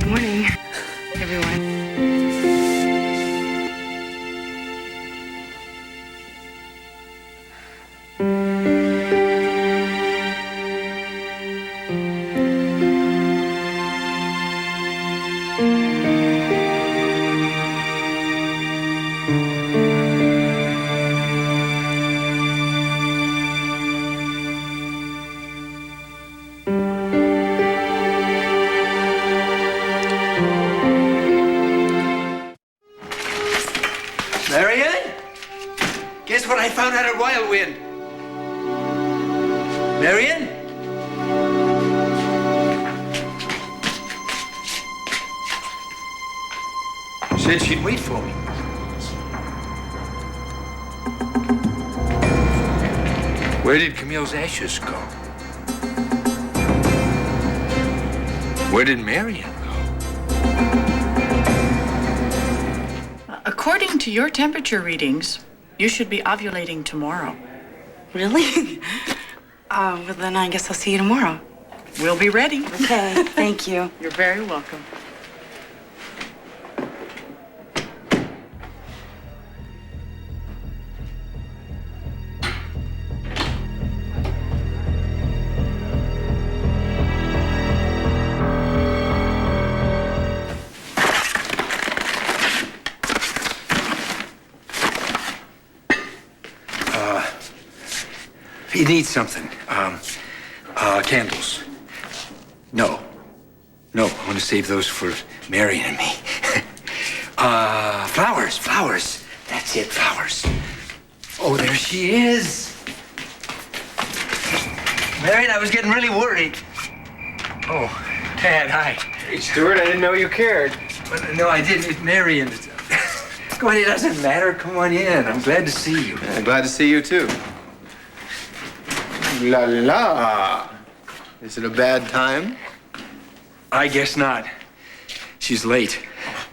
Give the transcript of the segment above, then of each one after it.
morning, everyone. Marian? Guess what I found out at Wild Wind? Marian? Said she'd wait for me. Where did Camille's ashes go? Where did Marian go? According to your temperature readings, you should be ovulating tomorrow. Really? Well, then I guess I'll see you tomorrow. We'll be ready. Okay, thank you. You're very welcome. He needs something. Candles. No. No, I want to save those for Marian and me. Flowers. That's it, flowers. Oh, there she is. Marian, I was getting really worried. Oh, Dad, hi. Hey, Stuart, I didn't know you cared. No, I didn't. It's Marian. Come on, it doesn't matter. Come on in. I'm glad to see you. Yeah, glad to see you, too. La la. Is it a bad time? I guess not. She's late.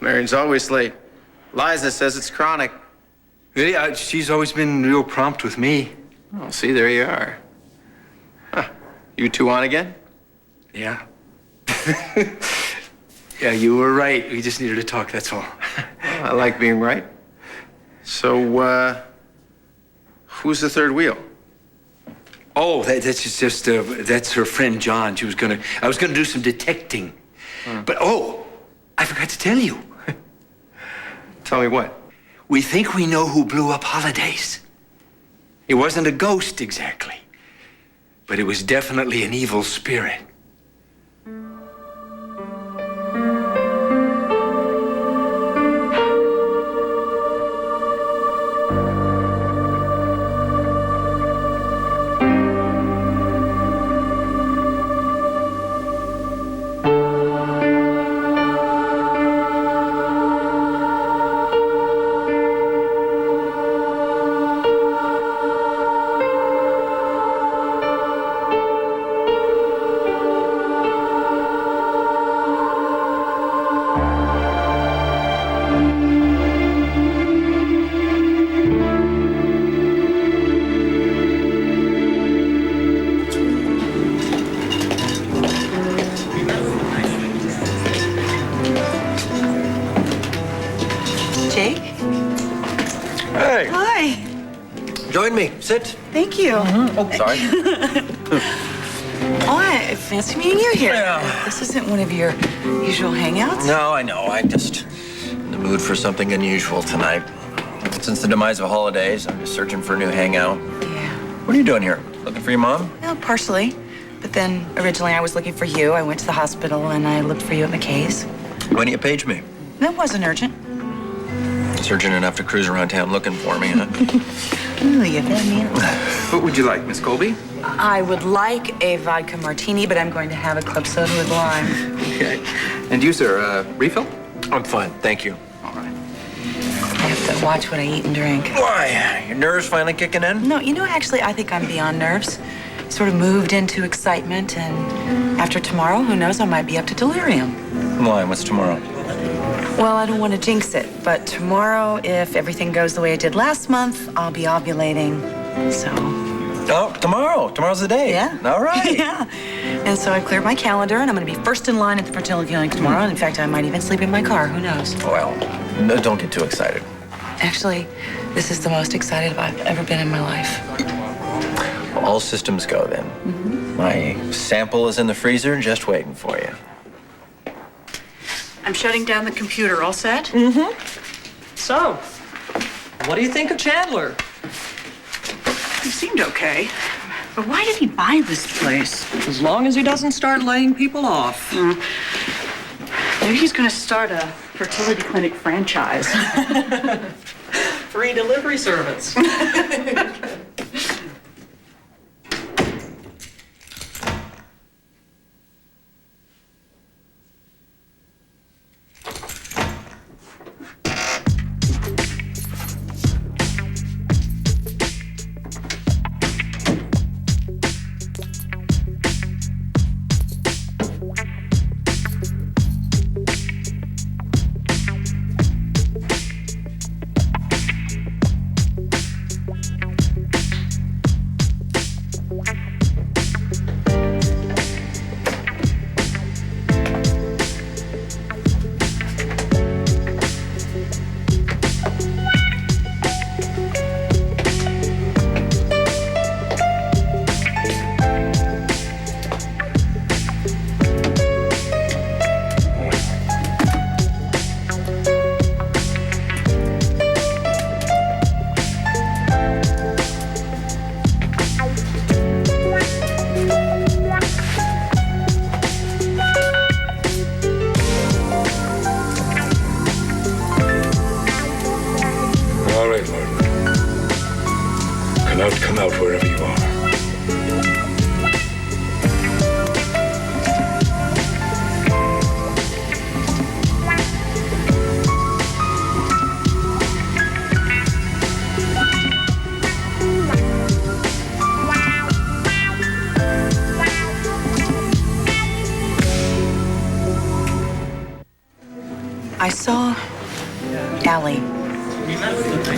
Marian's always late. Liza says it's chronic. Really? She's always been real prompt with me. Oh, see, there you are. Huh. You two on again? Yeah. Yeah, you were right. We just needed to talk, that's all. Well, I like being right. So, who's the third wheel? Oh, that's just that's her friend John. I was gonna do some detecting. But I forgot to tell you. Tell me what? We think we know who blew up Holidays. It wasn't a ghost exactly, but it was definitely an evil spirit. Jake? Hey. Hi. Join me. Sit. Thank you. Oh, sorry. Oh, I fancy meeting you here. Yeah. This isn't one of your usual hangouts. No, I know. I'm just in the mood for something unusual tonight. Since the demise of Holidays, I'm just searching for a new hangout. Yeah. What are you doing here? Looking for your mom? Well, partially. But then originally I was looking for you. I went to the hospital and I looked for you at McKay's. Why didn't you page me? That wasn't urgent. It's urgent enough to cruise around town looking for me, huh? Ooh, you bet me. What would you like, Miss Colby? I would like a vodka martini, but I'm going to have a club soda with lime. Okay. And you, sir, refill? I'm fine, thank you. All right. I have to watch what I eat and drink. Why? Your nerves finally kicking in? No, actually, I think I'm beyond nerves. Sort of moved into excitement, and after tomorrow, who knows, I might be up to delirium. Why? What's tomorrow? Well, I don't want to jinx it, but tomorrow, if everything goes the way it did last month, I'll be ovulating, so... Oh, tomorrow. Tomorrow's the day. Yeah. All right. Yeah. And so I've cleared my calendar, and I'm going to be first in line at the fertility clinic tomorrow. And in fact, I might even sleep in my car. Who knows? Well, no, don't get too excited. Actually, this is the most excited I've ever been in my life. Well, all systems go then. My sample is in the freezer, just waiting for you. I'm shutting down the computer. All set? So, what do you think of Chandler? He seemed okay. But why did he buy this place? As long as he doesn't start laying people off. Maybe he's going to start a fertility clinic franchise. Free delivery service. Come out wherever you are. I saw Allie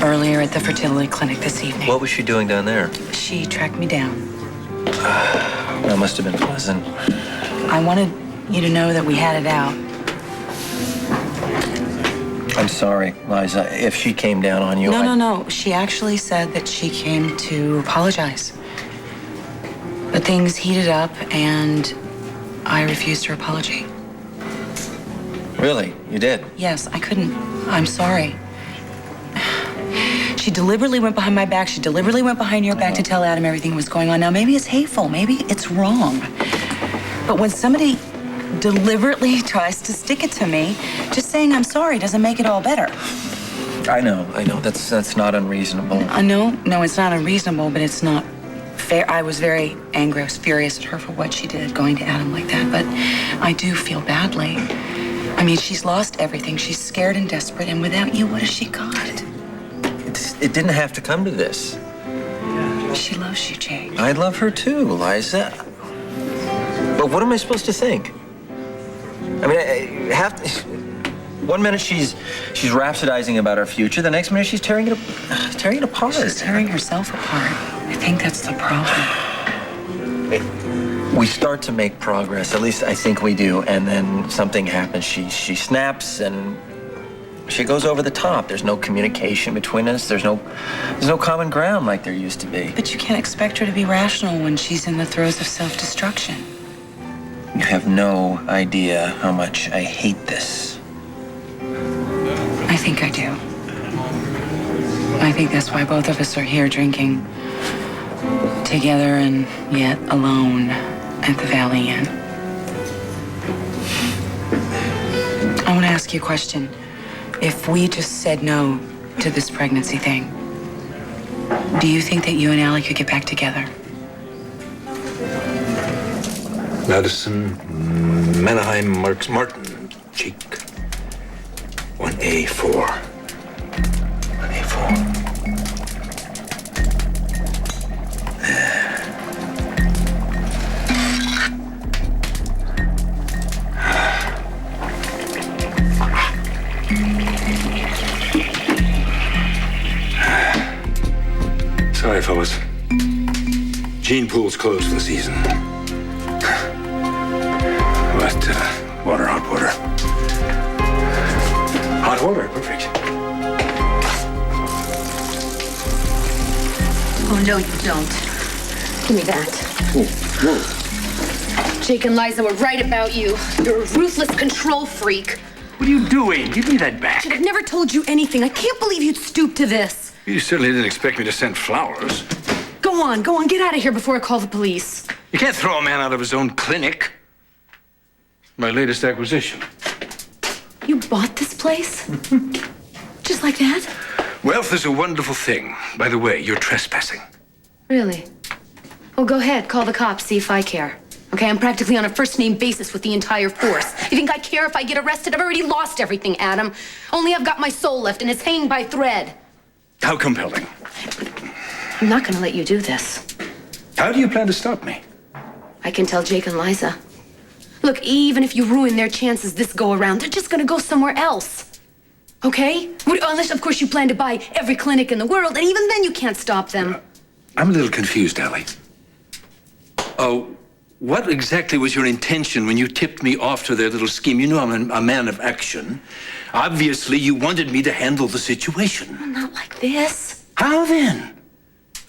earlier at the fertility clinic this evening. What was she doing down there? She tracked me down. That must have been pleasant. I wanted you to know that we had it out. I'm sorry, Liza, if she came down on you. No. She actually said that she came to apologize. But things heated up, and I refused her apology. Really? You did? Yes, I couldn't. I'm sorry. She deliberately went behind my back. She deliberately went behind your back to tell Adam everything that was going on. Now, maybe it's hateful. Maybe it's wrong. But when somebody deliberately tries to stick it to me, just saying I'm sorry doesn't make it all better. I know. That's not unreasonable. No, it's not unreasonable, but it's not fair. I was very angry. I was furious at her for what she did, going to Adam like that. But I do feel badly. I mean, she's lost everything. She's scared and desperate, and without you, what has she got? It didn't have to come to this. She loves you, Jake. I love her too, Liza. But what am I supposed to think? I mean, one minute she's rhapsodizing about our future, the next minute she's tearing it apart. She's tearing herself apart. I think that's the problem. We start to make progress, at least I think we do, and then something happens. She snaps and she goes over the top. There's no communication between us. There's no common ground like there used to be. But you can't expect her to be rational when she's in the throes of self-destruction. You have no idea how much I hate this. I think I do. I think that's why both of us are here drinking together and yet alone at the Valley Inn. I want to ask you a question. If we just said no to this pregnancy thing, do you think that you and Allie could get back together? Madison, Menaheim, Marks, Martin, Cheek. 1A4. 1A4. Sorry, fellas. Gene pool's closed for the season. Water, hot water. Hot water, perfect. Oh, no, you don't. Give me that. Whoa. Jake and Liza were right about you. You're a ruthless control freak. What are you doing? Give me that back. I've never told you anything. I can't believe you'd stoop to this. You certainly didn't expect me to send flowers. Go on, get out of here before I call the police. You can't throw a man out of his own clinic. My latest acquisition. You bought this place? Just like that? Wealth is a wonderful thing. By the way, you're trespassing. Really? Well, go ahead, call the cops, see if I care. Okay, I'm practically on a first-name basis with the entire force. You think I care if I get arrested? I've already lost everything, Adam. Only I've got my soul left, and it's hanging by a thread. How compelling. I'm not gonna let you do this. How do you plan to stop me? I can tell Jake and Liza. Look, even if you ruin their chances this go around, they're just gonna go somewhere else. Okay? Unless, of course, you plan to buy every clinic in the world, and even then you can't stop them. I'm a little confused, Allie. Oh, what exactly was your intention when you tipped me off to their little scheme? You know I'm a man of action. Obviously, you wanted me to handle the situation. Well, not like this. How then?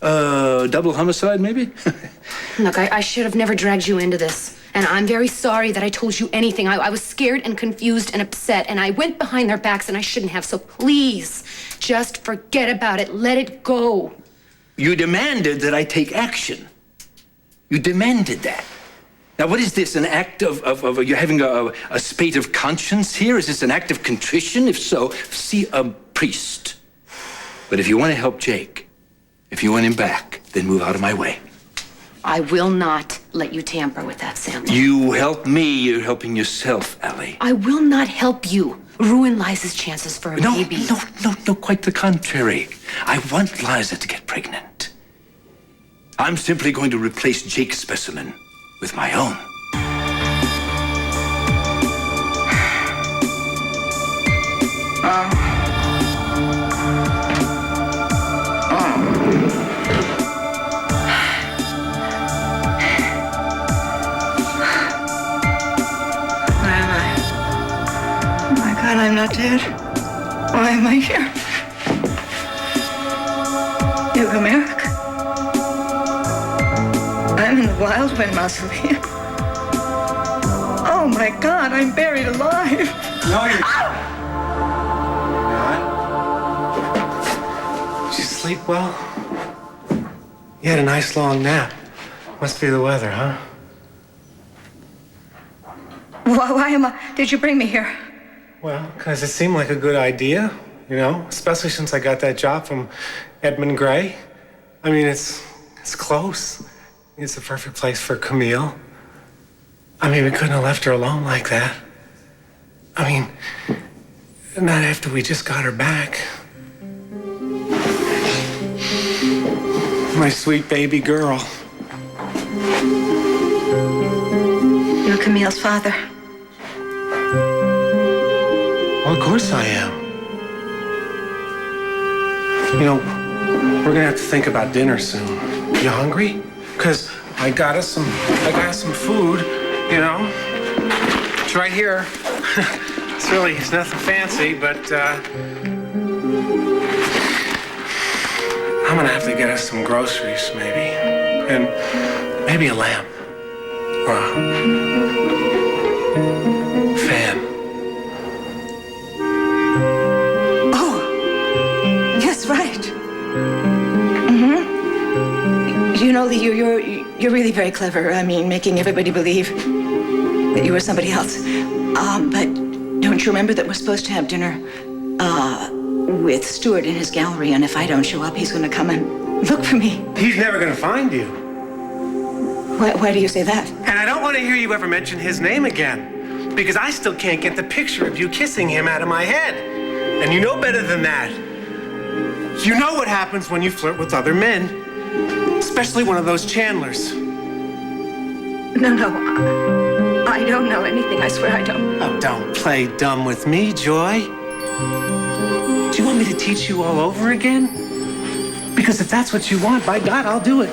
Double homicide, maybe? Look, I should have never dragged you into this. And I'm very sorry that I told you anything. I was scared and confused and upset, and I went behind their backs, and I shouldn't have. So please, just forget about it. Let it go. You demanded that I take action. You demanded that. Now, what is this, an act of you having a spate of conscience here? Is this an act of contrition? If so, see a priest. But if you want to help Jake, if you want him back, then move out of my way. I will not let you tamper with that sample. You help me, you're helping yourself, Allie. I will not help you ruin Liza's chances for a baby. No, quite the contrary. I want Liza to get pregnant. I'm simply going to replace Jake's specimen with my own. God, I'm not dead. Why am I here? You America. I'm in the Wildwind Mausoleum. Oh my God, I'm buried alive. No, you're not. Did you sleep well? You had a nice long nap. Must be the weather, huh? Why am I? Did you bring me here? Well, because it seemed like a good idea, you know, especially since I got that job from Edmund Gray. I mean, it's close. It's the perfect place for Camille. I mean, we couldn't have left her alone like that. I mean, not after we just got her back. My sweet baby girl. You're Camille's father. Well, of course I am. You know, we're gonna have to think about dinner soon. You hungry? Because I got us some food, you know. It's right here. It's nothing fancy, but I'm gonna have to get us some groceries, maybe. And maybe a lamp. Or a fan. Right. You know, you're really very clever. I mean, making everybody believe that you were somebody else. But don't you remember that we're supposed to have dinner with Stuart in his gallery, and if I don't show up, he's going to come and look for me. He's never going to find you. Why do you say that? And I don't want to hear you ever mention his name again, because I still can't get the picture of you kissing him out of my head. And you know better than that. You know what happens when you flirt with other men, especially one of those Chandlers. No, I don't know anything. I swear I don't. Oh, don't play dumb with me, Joy. Do you want me to teach you all over again? Because if that's what you want, by God, I'll do it.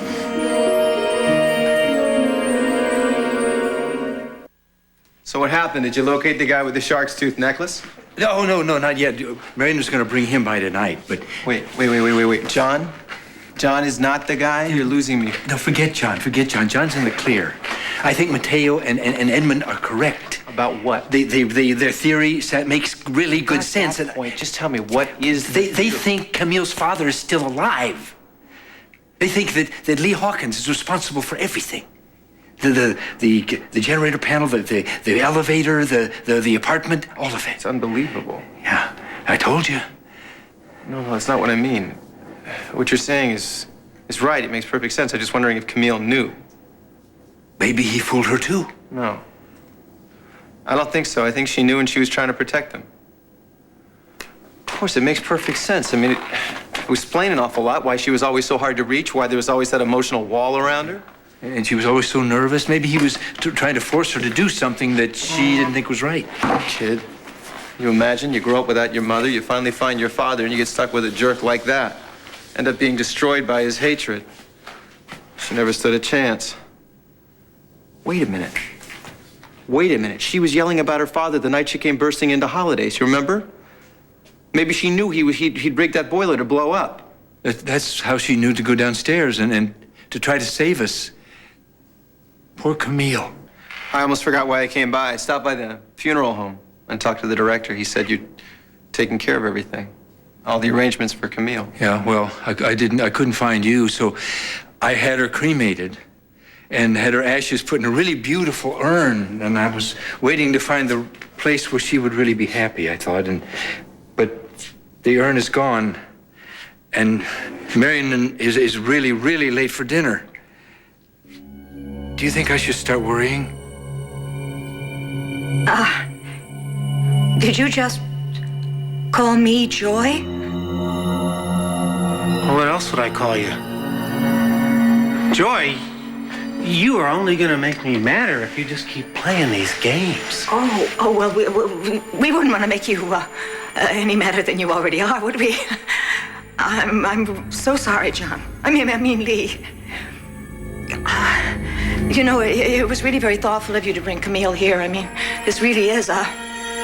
So So what happened? Did you locate the guy with the shark's tooth necklace? No, not yet. Marian was going to bring him by tonight, but... Wait. John? John is not the guy? You're losing me. No, forget John. John's in the clear. I think Mateo and Edmund are correct. About what? Their theory makes really good sense. At that point, just tell me, what is... They think Camille's father is still alive. They think that Lee Hawkins is responsible for everything. The generator panel, the elevator, the apartment, all of it. It's unbelievable. Yeah, I told you. No, that's not what I mean. What you're saying is right. It makes perfect sense. I'm just wondering if Camille knew. Maybe he fooled her too. No. I don't think so. I think she knew and she was trying to protect him. Of course, it makes perfect sense. I mean, it would explain an awful lot why she was always so hard to reach, why there was always that emotional wall around her. And she was always so nervous. Maybe he was trying to force her to do something that she didn't think was right. Kid, you imagine you grow up without your mother, you finally find your father, and you get stuck with a jerk like that. End up being destroyed by his hatred. She never stood a chance. Wait a minute. She was yelling about her father the night she came bursting into Holidays, you remember? Maybe she knew he'd rigged that boiler to blow up. That's how she knew to go downstairs and to try to save us. Poor Camille. I almost forgot why I came by. I stopped by the funeral home and talked to the director. He said you'd taken care of everything. All the arrangements for Camille. Yeah, well, I couldn't find you, so I had her cremated and had her ashes put in a really beautiful urn, and I was waiting to find the place where she would really be happy, I thought, but the urn is gone, and Marian is really, really late for dinner. Do you think I should start worrying? Did you just call me Joy? What else would I call you? Joy, you are only gonna make me madder if you just keep playing these games. Oh, well, we wouldn't want to make you any madder than you already are, would we? I'm so sorry, John. I mean, Lee. You know, it was really very thoughtful of you to bring Camille here. I mean, this really is a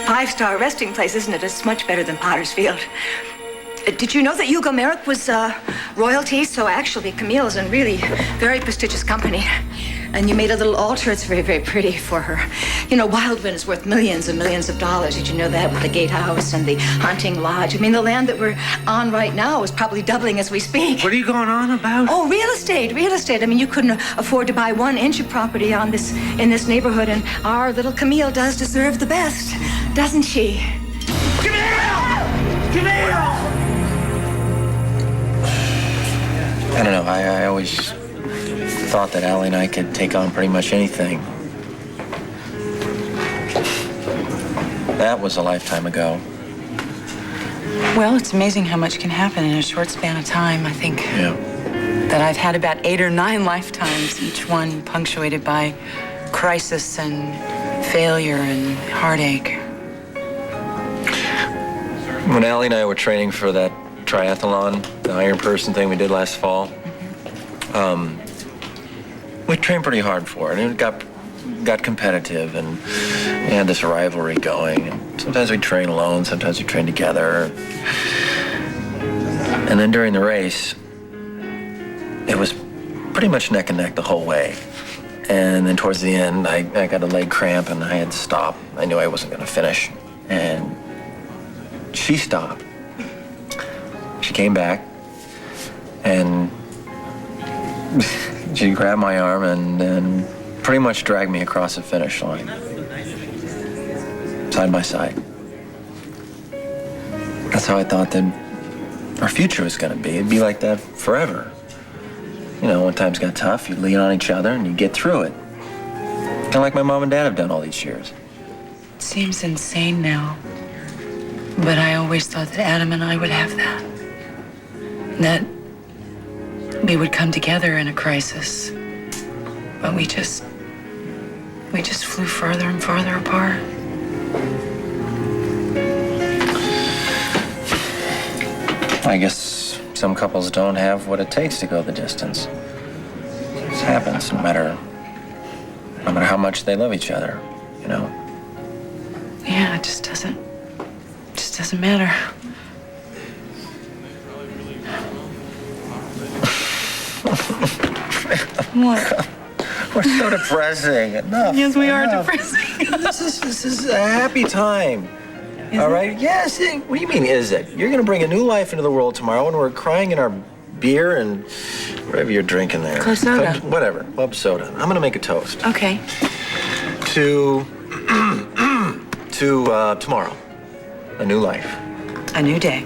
5-star resting place, isn't it? It's much better than Potter's Field. Did you know that Hugo Merrick was royalty? So actually, Camille's in really very prestigious company. And you made a little altar. It's very, very pretty for her. You know, Wildwood is worth millions and millions of dollars. Did you know that? With the gatehouse and the hunting lodge. I mean, the land that we're on right now is probably doubling as we speak. What are you going on about? Oh, real estate. I mean, you couldn't afford to buy 1 inch of property in this neighborhood, and our little Camille does deserve the best, doesn't she? Camille! I don't know. I always thought that Allie and I could take on pretty much anything. That was a lifetime ago. Well, it's amazing how much can happen in a short span of time. I think that I've had about 8 or 9 lifetimes, each one punctuated by crisis and failure and heartache. When Allie and I were training for that triathlon, the Iron Person thing we did last fall, we trained pretty hard for it, and it got competitive, and we had this rivalry going. And sometimes we train alone, sometimes we train together. And then during the race, it was pretty much neck and neck the whole way. And then towards the end, I got a leg cramp and I had to stop. I knew I wasn't going to finish. And she stopped. She came back and she grabbed my arm and pretty much dragged me across the finish line, side by side. That's how I thought that our future was going to be. It'd be like that forever. You know, when times got tough, you'd lean on each other and you'd get through it. Kind of like my mom and dad have done all these years. It seems insane now, but I always thought that Adam and I would have that. That we would come together in a crisis, but we just flew farther and farther apart. I guess some couples don't have what it takes to go the distance. This happens no matter how much they love each other, you know. Yeah, it just doesn't matter. What? We're so depressing. Enough. Yes, we are Enough. depressing. This is a happy time. All right? Yes. What do you mean, is it? You're going to bring a new life into the world tomorrow, and we're crying in our beer and whatever you're drinking there. Club soda. Whatever. Club soda. I'm going to make a toast. Okay. To tomorrow. A new life. A new day.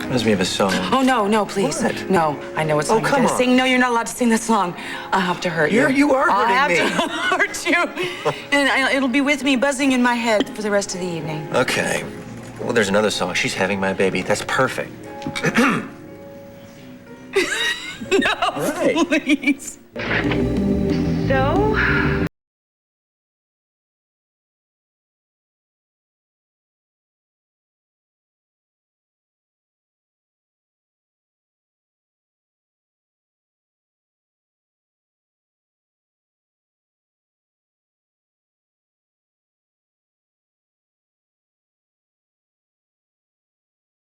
Reminds me of a song. Oh, no, please. What? No, I know what song you're come gonna on. sing. No, you're not allowed to sing that song. I'll have to hurt you. You are hurting me. I'll have to hurt you. And it'll be with me buzzing in my head for the rest of the evening. Okay. Well, there's another song. She's having my baby. That's perfect. No, Right. please. So,